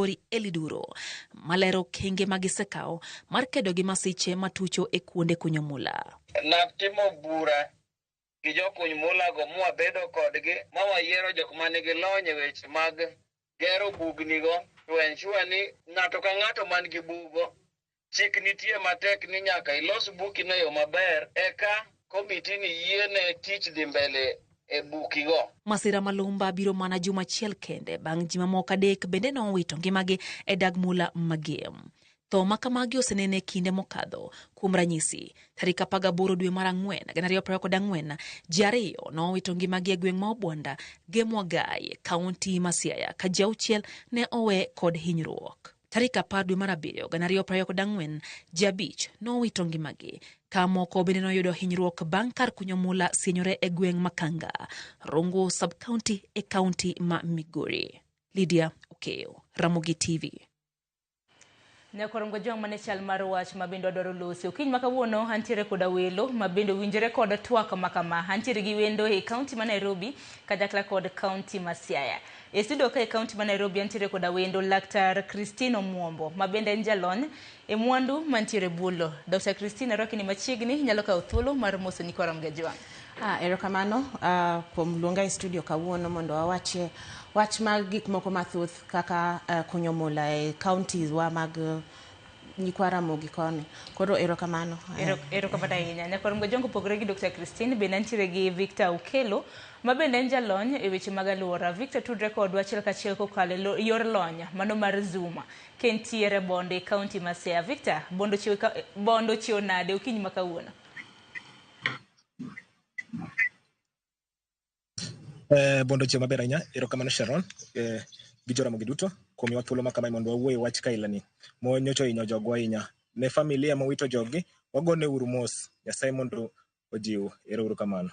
Migori Eliduro malero kenge magisekaw mar kedo gi masiche matucho e kuonde kunyo mula. Natimo bura gi jokuny mula go mwabedo kodgi mawayiero jok manigi lony e weche mag gero bugni go to ensure ni ng'ato ka ng'ato man gi bugo chik nitie matek ni nyaka ilos buki no yo maber eka komiti ni yiene tich dhi mbele e buki go. Masira malumba biro mana juma achiel kende bang' ji mamoko adek bende nowito ngimagi e dag mula Magiem. Tho makamagi osenene kinde mokadho. Kuom ranyisi, tarik 18 dwe mar Ang'wen 2024, ji 2 nowito ngimagi e gweng' ma Obwanda, Gemwagai, kaunti ma Siaya, ka ji 6 ne owe kod hinyruok. Tarik 10 dwe mar 7 2024, ji 5 nowito ngimagi, ka moko bende noyudo hinyruok bang' kar kunyo mula sienyore e gweng' Makanga, Rongo sub-county e kaunti ma Migori. Lydia Okeyo, Ramogi TV. Nyakorongo jong mane chal mar wach mabendo adwaro losi. Okiny makawuono antiere koda welo mabendo winjore kod twak makama. Antiere gi wendo e kaunti ma Nairobi kanyakla kod kaunti ma Siaya. E studio ka e kaunti ma Nairobi antiere koda wendo Laktar Christine Omuombo mabende en jalony e mwandu mantiere bulo. Dr. Christine arwaki ni machiegni nyalo kawo thuolo mar moso ni Koramge Jwang. Erokamano kuom luonga e studio kawuono mondo awachie wach mag gik moko mathoth kaka kunyo mula e counties wa mag Nyikwara Mogi koni. Koro erokamano. Erokamano ahinya. Nyakorongo jongo pogre gi Dr. Christine bende antiere gi Victor Ukelo mabende en jalony e weche mag aluora. Victor tudre kodwa achiel kachiel kokalo yor lony mano mar Zoom kentiere Bondo e kaunti ma Siaya. Victor, Bondo chio nade okiny makawuono? Bondo chio maber ahinya. Erokamano Sharon gi Joramogi duto kuom miwa thuolo makama mondo wawuoye wach kailani monyocho hinyo jogwa ahinya. Ne familia mowito jogi wagone uru mos. Nyasaye mondo ojiw. Erokamano.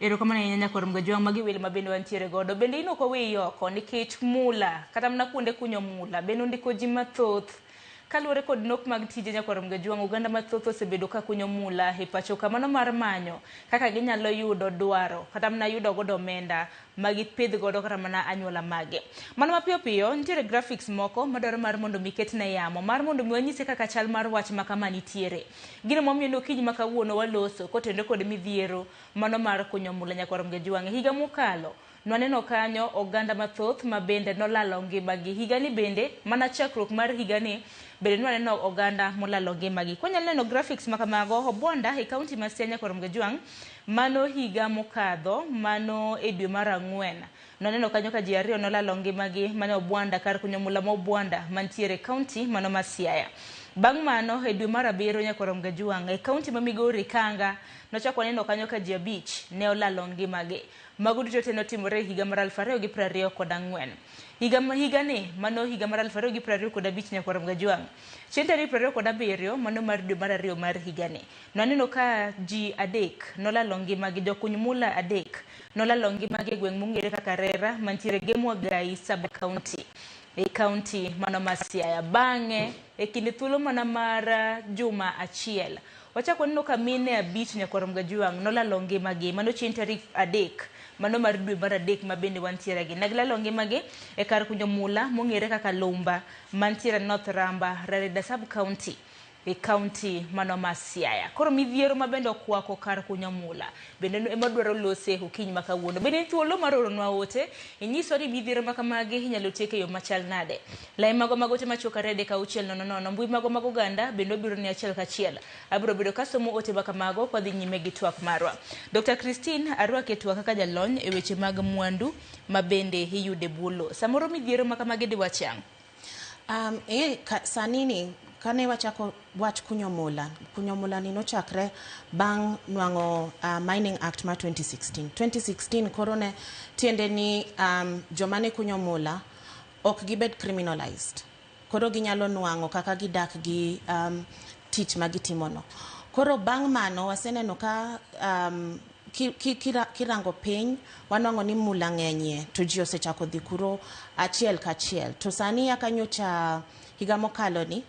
Erokamano ahinya Nyakorongo Jwang. Magi welo mabende wantiere godo. Bende ino ko wi oko nikech mula kata mana kuonde kunyo mula bende ndiko ji mathoth. Kaluwore kod nok mag tije Nyakorongo Jwang, oganda mathoth osebedo ka kunyo mula e pacho kamano mar manyo kaka ginyalo yudo dwaro kata mana yudo godo omenda magipidh godo kata mana anyuola mage. Mano mapiyo piyo nitiere graphics moko madwaro mar mondo miket na yamo mar mondo miwanyise kaka chal mar wach makama nitiere. Gino momiyo nokiny makawuono waloso kotende kod midhiero mano mar kunyo mula Nyakorongo Jwang. Higa mokalo nwaneno kanyo oganda mathoth mabende nolalo ngimagi. Higani bende mana chakruok mar higani bende nwaneno oganda molalo ngimagi. Kwanyalo neno graphics makamago Obwanda e kaunti ma Siaya Nyakorongo Jwang mano higa mokadho mano e dwe mar Ang'wen. Nwaneno kanyo ka ji 2 nolalo ngimagi mano Obwanda kar kunyo mula ma Obwanda mantiere kaunti mano ma Siaya. Bang' mano e dwe mar 7 Nyakorongo Jwang e kaunti ma Migori Kanga nochako waneno kanyo ka ji 5 ne olalo ngimagi. Mago duto te notimore higa mar 2024. Higani mano higa mar 2025 Nyakorongo Jwang. Chieng' tarik 27 mano mar dwe mar 2 mar higani. Nwaneno ka ji 3 nolalo ngimagi, jokuny mula 3 nolalo ngimagi e gweng' mong'ere kaka Rera mantiere Gemwagai sub county e kaunti mano ma Siaya. Bang'e e kinde thuolo mana mar juma achiel wachako waneno ka mine 5 Nyakorongo Jwang nolalo ngimagi mano chieng' tarik 3 mano mar dwe mar 3 mabende wantiere gi. Negilalo ngimagi e kar kunyo mula mong'ere kaka Lumba mantiere North Ramba, Rarieda sub county e kaunti mano ma Siaya. Koro midhiero mabende okwako kar kunyo mula bende ema dwaro lose okiny makawuono. Bende thuolo mar oronwa ote inyiso ni midhiero makamagi inyalo tieke yo machal nade. Lai mago magote machoka rede ka 600 mbui mago mag oganda bende biro ni achiel kachiel. Abiro bedo kasomo ote makamago kwa dhi nyime gi twak marwa. Dr. Christine arwake twak kaka jalony e weche mag mwandu mabende iyude bulo. Samoro midhiero makamagi di wachang. Sanini kane wachako wach kunyo mula ni nochakre bang' nwang'o Mining Act ma 2016 koro ne tiende ni jomane kunyo mula ok gibed criminalized. Koro ginyalo nwang'o kaka gidak gi tich magitimono. Koro bang' mano waseneno ka kirango piny wanwango ni mula ng'enyie to ji osechako dhi kuro achiel kachiel. To sani akanyocha higa mokalo ni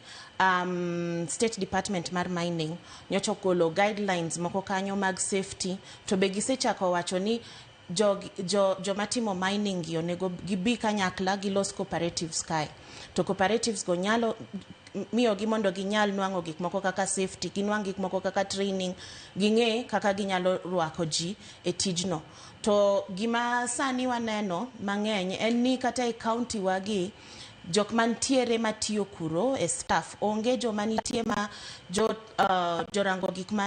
State Department mar Mining nyocha ogolo guidelines moko kanyo mag safety to be gisechako wacho ni jomatimo mining gi onego gibi kanyakla gi los cooperatives kae to cooperatives go nyalo miyo gi mondo ginyal nwango gik moko kaka safety, ginwang gik moko kaka training, ging'e kaka ginyalo rwako ji e tijno. To gima sani waneno mang'eny en ni kata e county wagi jok mantiere matiyo kuro e staff onge jo manitie ma jorango gik ma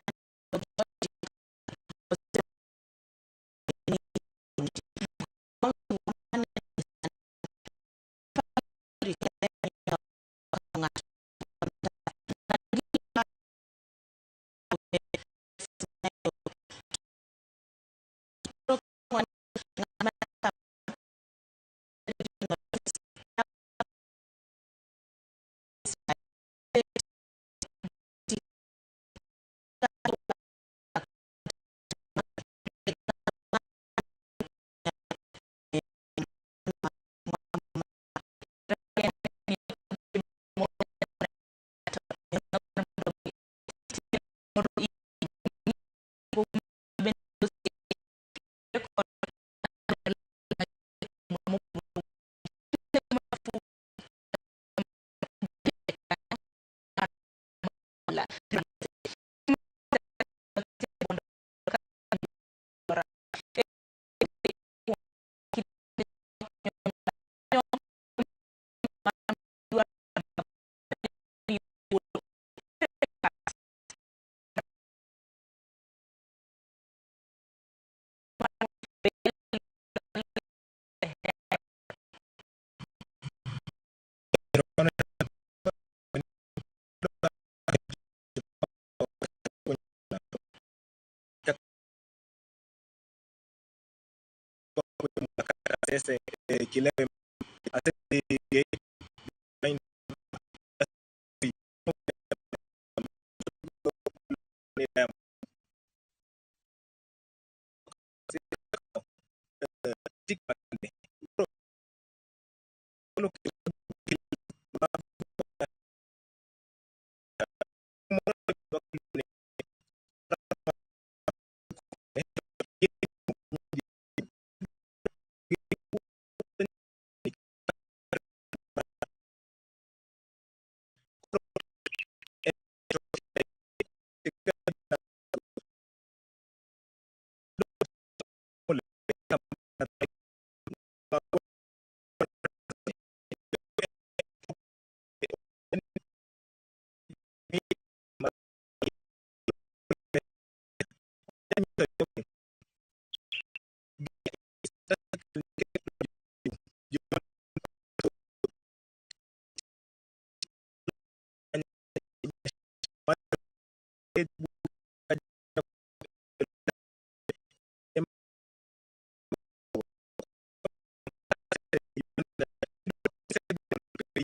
kilewe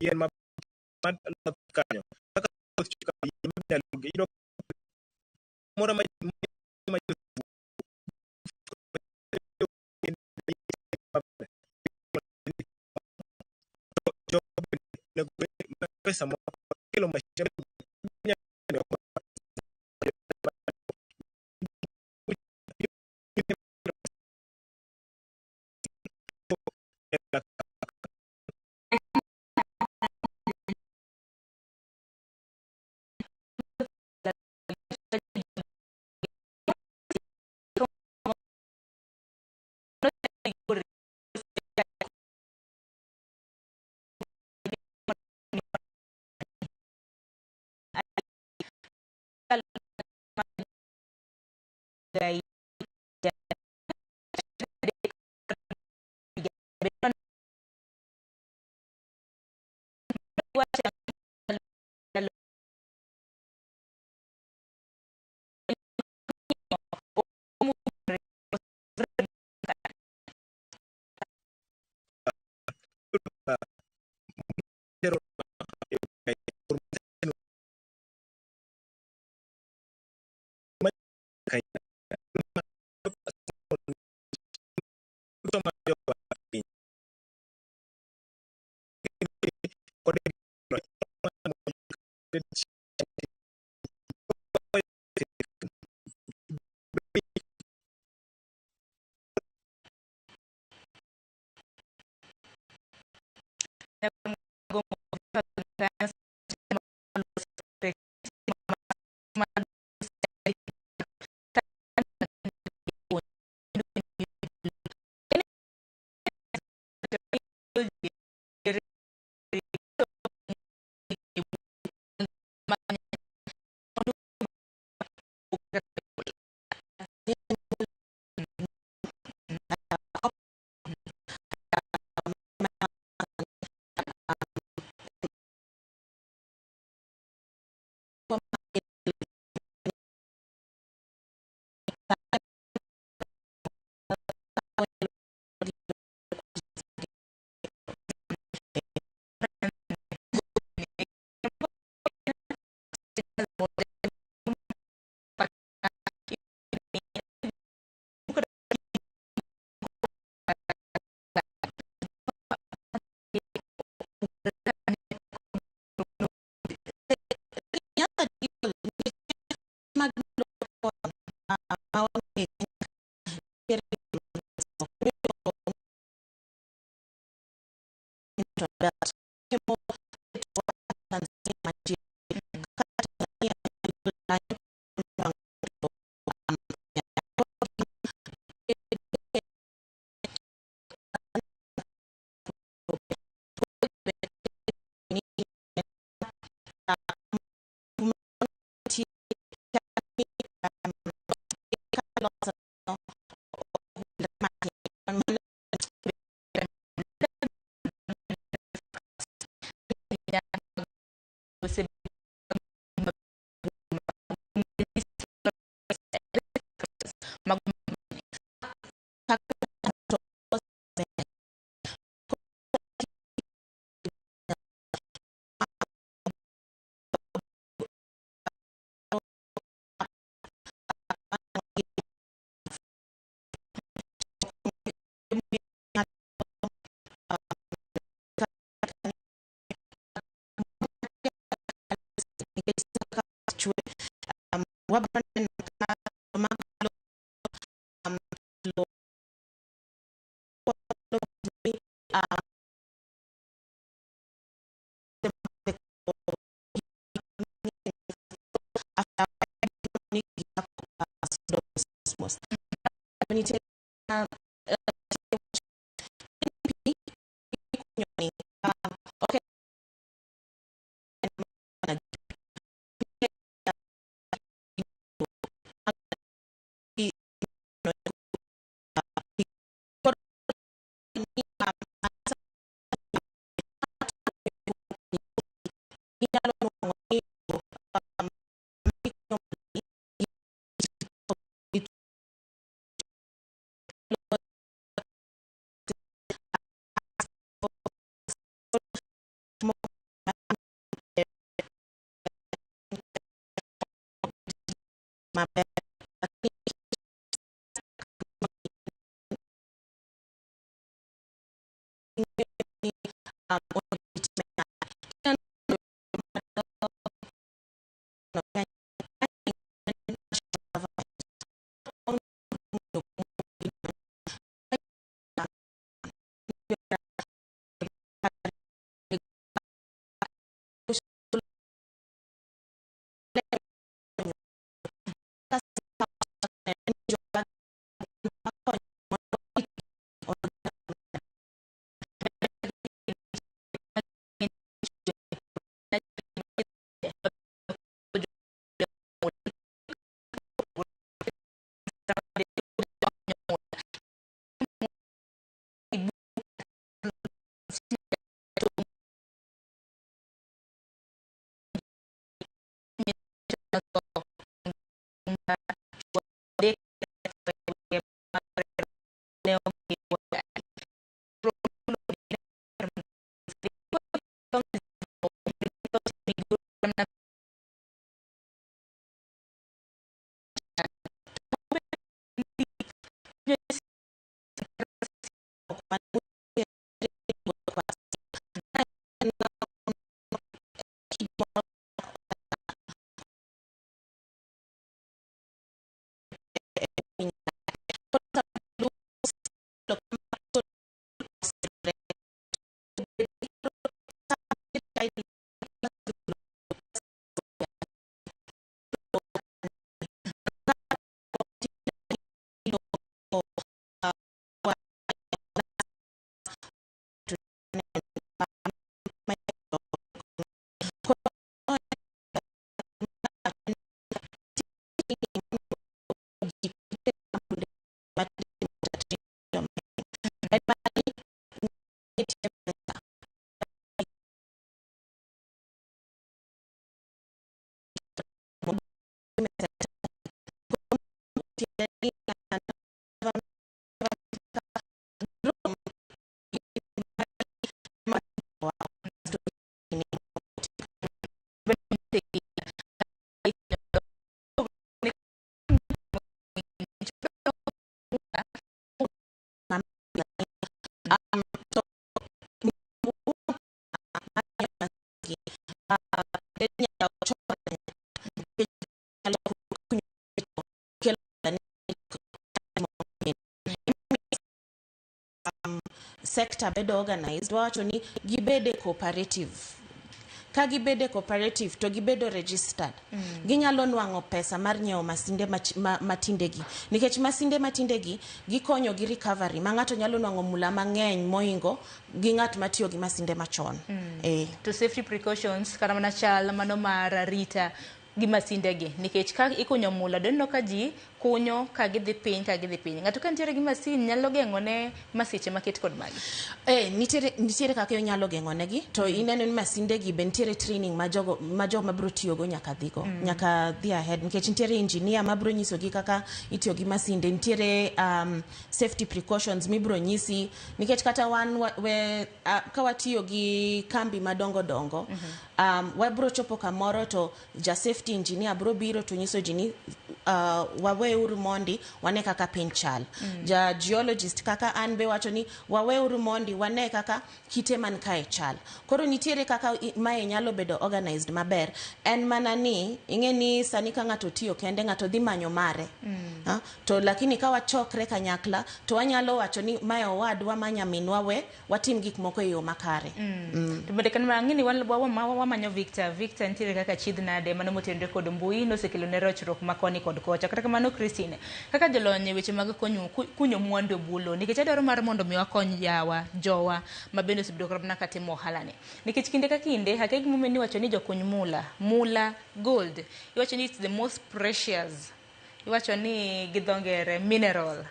yen ma kanyo kaka iro mora ma pesa mo kilo ma When you take okay, my bad. sector bedo organized wacho ni gibede cooperative. Ka gibede cooperative to gibedo registered, ginyalo nwang'o pesa mar nyiewo masinde matindegi. Nikech masinde matindegi gikonyo gi recovery, ma ng'ato nyalo nwang'o mula mang'eny moingo gi ng'at matiyo gi masinde machon. To safety precautions kata mana chal mano mar rita gi masindegi, nikech ka ikunyo mula donno ka ji kunyo ka gidhi piny ng'ato ka nitiere gi masin nyalo geng'one masiche maket kod magi. Nitiere kaka nyalo geng'onegi, to ineno ni masindegi be nitiere training ma jogo mabro tiyogo nyaka dhigo, nyaka dhi ahead, nikech nitiere engineer mabro nyisogi kaka itiyo gi masinde, nitiere safety precautions mibro nyisi, nikech kata wan ka watiyo gi kambi madongo dongo, wabro chopo kamoro to ja safety engineer bro biro to nyiso ji ni wawe uru mondi wane kaka piny chal. Ja geologist kaka an be wacho ni wawe uru mondi wane kaka kite man kae chal. Koro nitiere kaka mae nyalo bedo organized maber. En mana ni ing'e ni sani ka ng'ato tiyo kende ng'ato dhi manyo mare. To lakini ka wachokre kanyakla to wanyalo wacho ni mae owadwa ma nyaminwa we watim gik moko e yo makare. To bende kan mang'ini wamanyo Victor nitiere kaka chidh nade mano motenore kod mbui nosekelo ne rochruok makoni kod kocha. Kata kamano Christine, kaka jolony weche mag kunyo mwandu bulo, nikech adwaro mar mondo mi wakony jowa mabende osebedo karabna katimo ohala ni. Nikech kinde ka kinde hakegi mumeni wacho ni jokuny mula gold, iwacho ni it's the most precious, iwacho ni gidhongere mineral,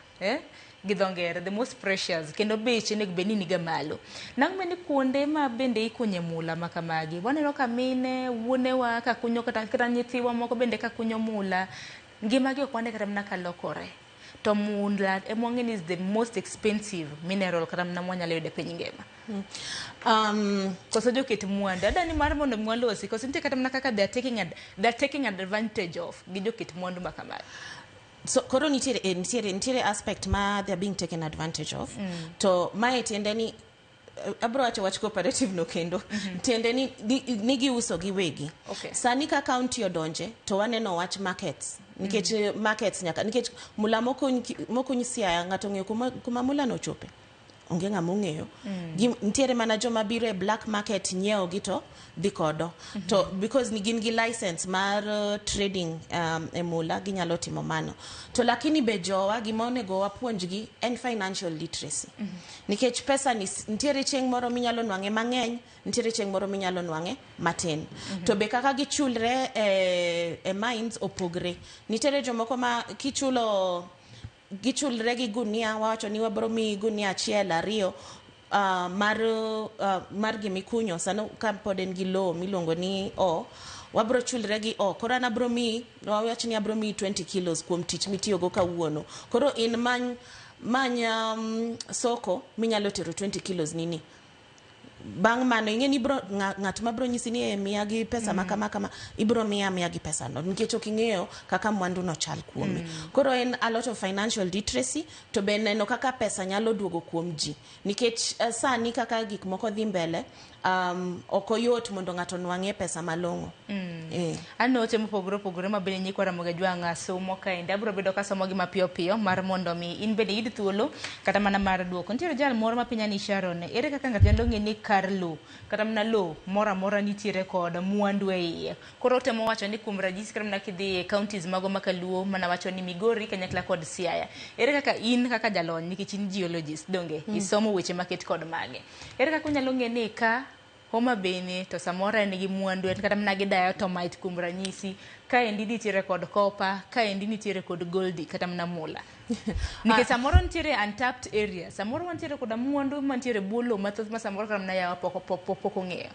gidhongere the most precious, kendo beche nego beni niga malo. Nang'meni kuonde ma bende ikunye mula makamagi, waneno ka mine wuonewa ka kunyo kata nyithiwa moko bende ka kunyo mula, ngimagi ok wane kata mna kalokore. To mula emwang'eni is the most expensive mineral kata mna mwanyalo yude piny ngima. Koso joket mwandu adani mar mondo mwalosi, koso nitie kata mna kaka they're taking advantage of gi joket mwandu makamagi. So koro nitiere aspect ma they're being taken advantage of. To mae tiende ni abro wacho wach cooperative no kendo. Tiende ni nigi uso gi wegi. Sani ka county odonje to waneno wach markets. Nikech markets nyaka, nikech mula moko nyisiaya ng'ato ng'eyo kuma mula no chope. Onge ng'ama ong'eyo. Nitiere mana joma biro e black market nyiewo gi to dhi kodo. To because ni gin gi license mar trading e mula ginyalo timo mano. To lakini be jowa gima onego wapuonjgi en financial literacy. Nikech pesa nitiere chieng' moro minyalo nwang'e mang'eny, nitiere chieng' moro minyalo nwang'e matin. To be kaka gichulre e mines opogre. Nitiere jomoko ma gichulre gi gunia, wacho ni wabro mi gunia achiel ariyo mar gimikunyo sano ka pod en gi low miluongo ni wabro chulre gi koro an abro mi wawacho ni abro mi 20 kilos kuom tich mitiyogo kawuono. Koro in many soko minyalo tero 20 kilos nini. Bang' mano ing'e ni ng'at mabro nyisi ni miya gi pesa makama ibro miya gi pesa no, nikech ok ing'eyo kaka mwandu no chal kuomi. Koro en a lot of financial literacy, to be neno kaka pesa nyalo duogo kuom ji, nikech sani kaka gik moko dhi mbele ok oyot mondo ng'ato nwang'e pesa malong'o. Anote mopogore ma bende nyikwara moga jwang'a somo kaende, abro bedo ka somo gi mapiyo piyo mar mondo mi in bende yud thuolo kata mana mar duoko. Nitiere jal moro ma pinya ni Sharon, ere kaka ng'ato nyalo ng'e ni kar lo kata mana lo mora nitiere kod mwandu e iye. Koro temo wacho ni kuom ranyisi kata mana kidhi e counties mago makaluo mana wacho ni Migori kanyakla kod Siaya. Ere kaka in kaka jalony nikech in geologist donge isomo weche maket kod mage. Ere kaka unyalo ng'e ni ka Homa Bay to samora en gi mwandu en kata mana gi diatomite kuom ranyisi, ka endi nitiere kod copper, ka endi nitiere kod gold kata mana mula. Nikech samoro nitiere untapped area, samoro nitiere kod mwandu mantiere bulo mathoth ma samoro kata mana yawa poko ng'eyo.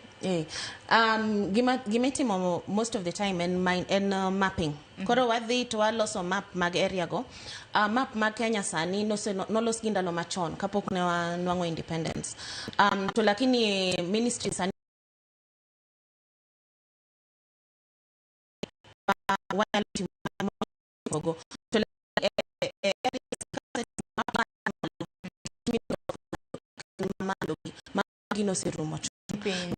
Gimitimo most of the time en mapping. Koro wadhi to waloso map mag area go. Map mag Kenya sani nolos gi ndalo machon kapok ne wanwang'o independence. To lakini ministry sani go to gino serumo piny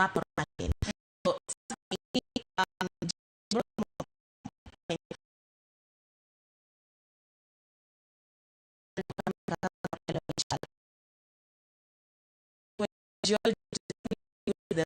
map matin. So, the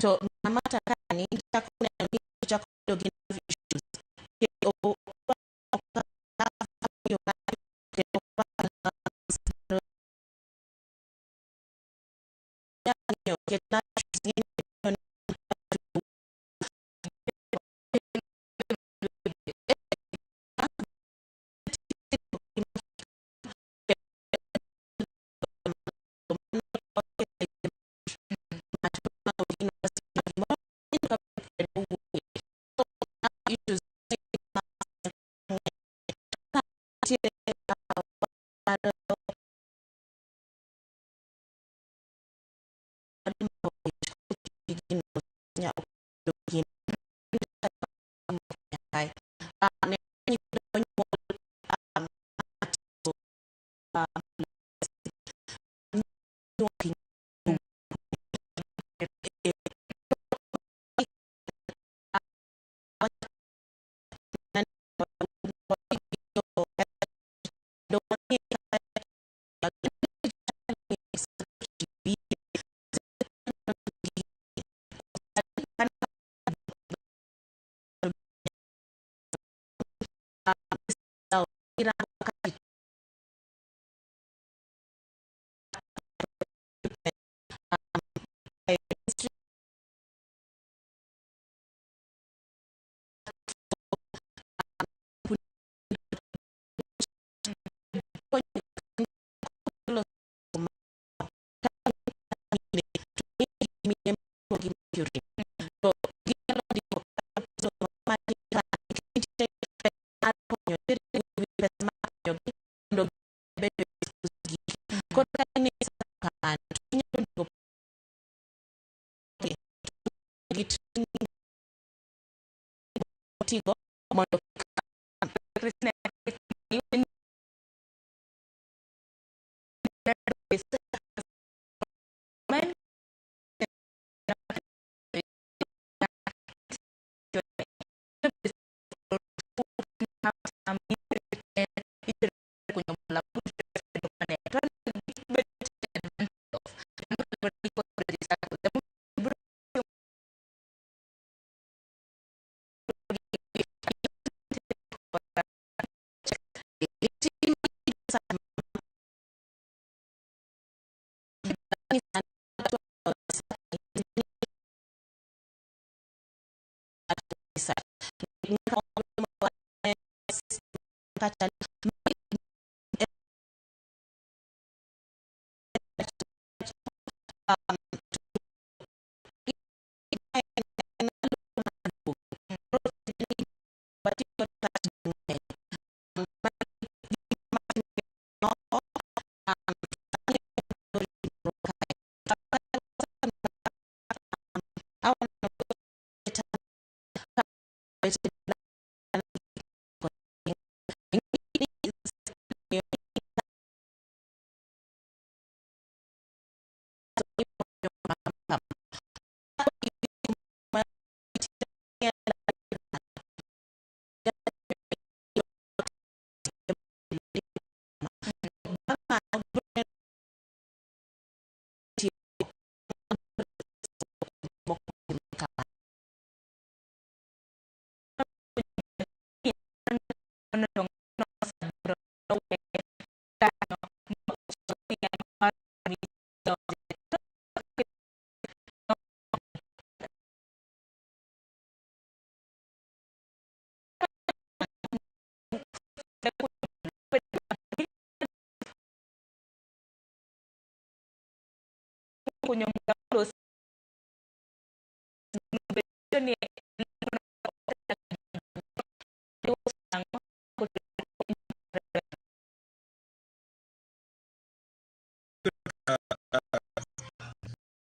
So namata kani chakuna ni chakula gina issues ke o yo ke yo ke na issues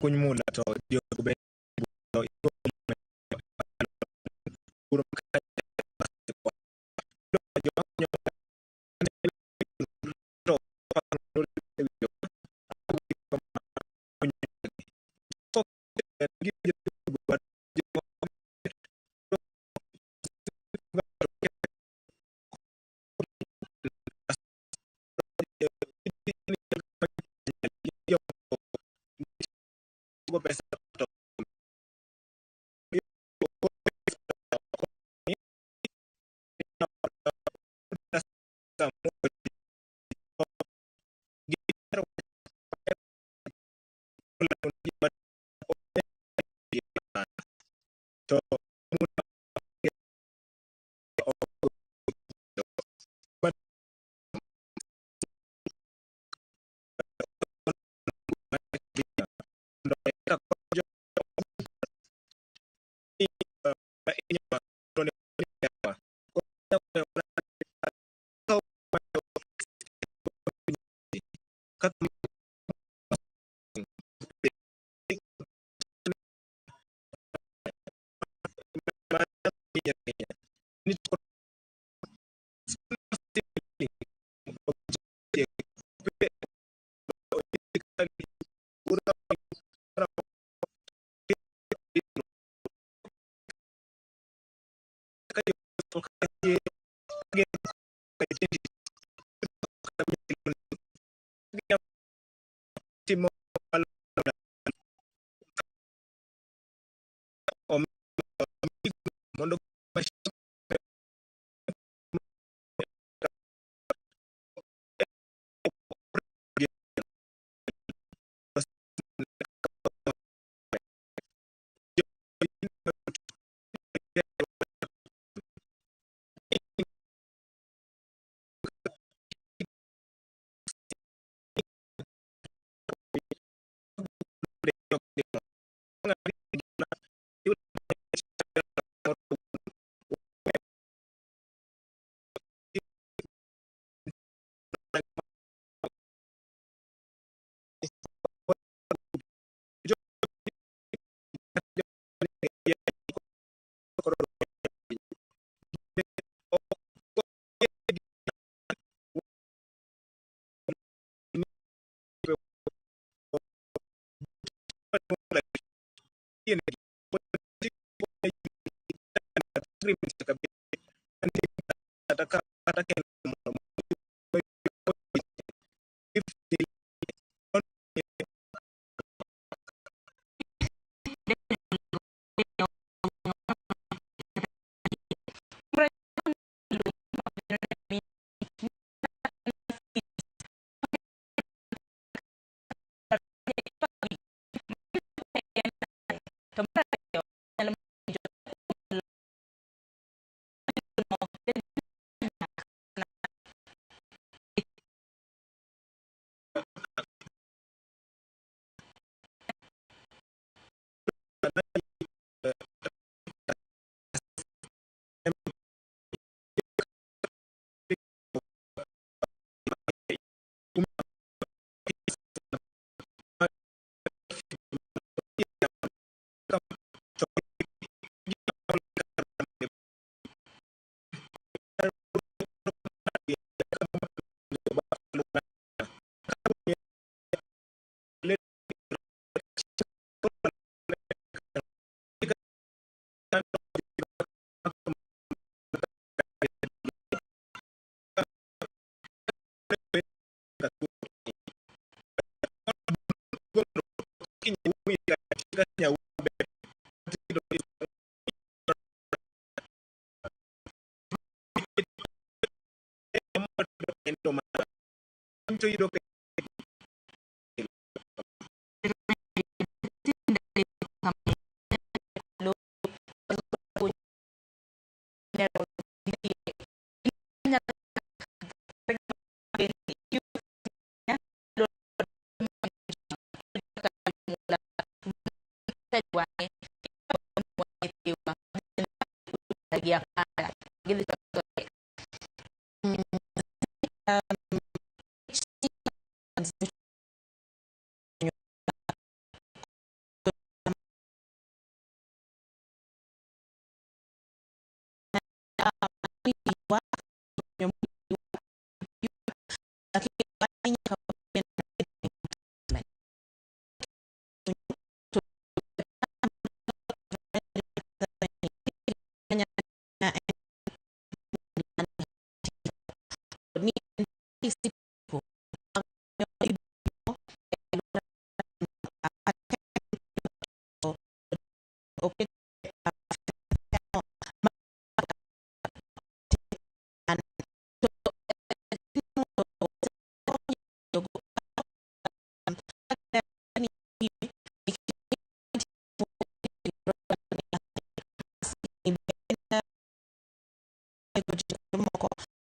kuny mula to jogo be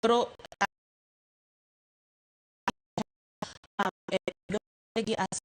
Pero lagi as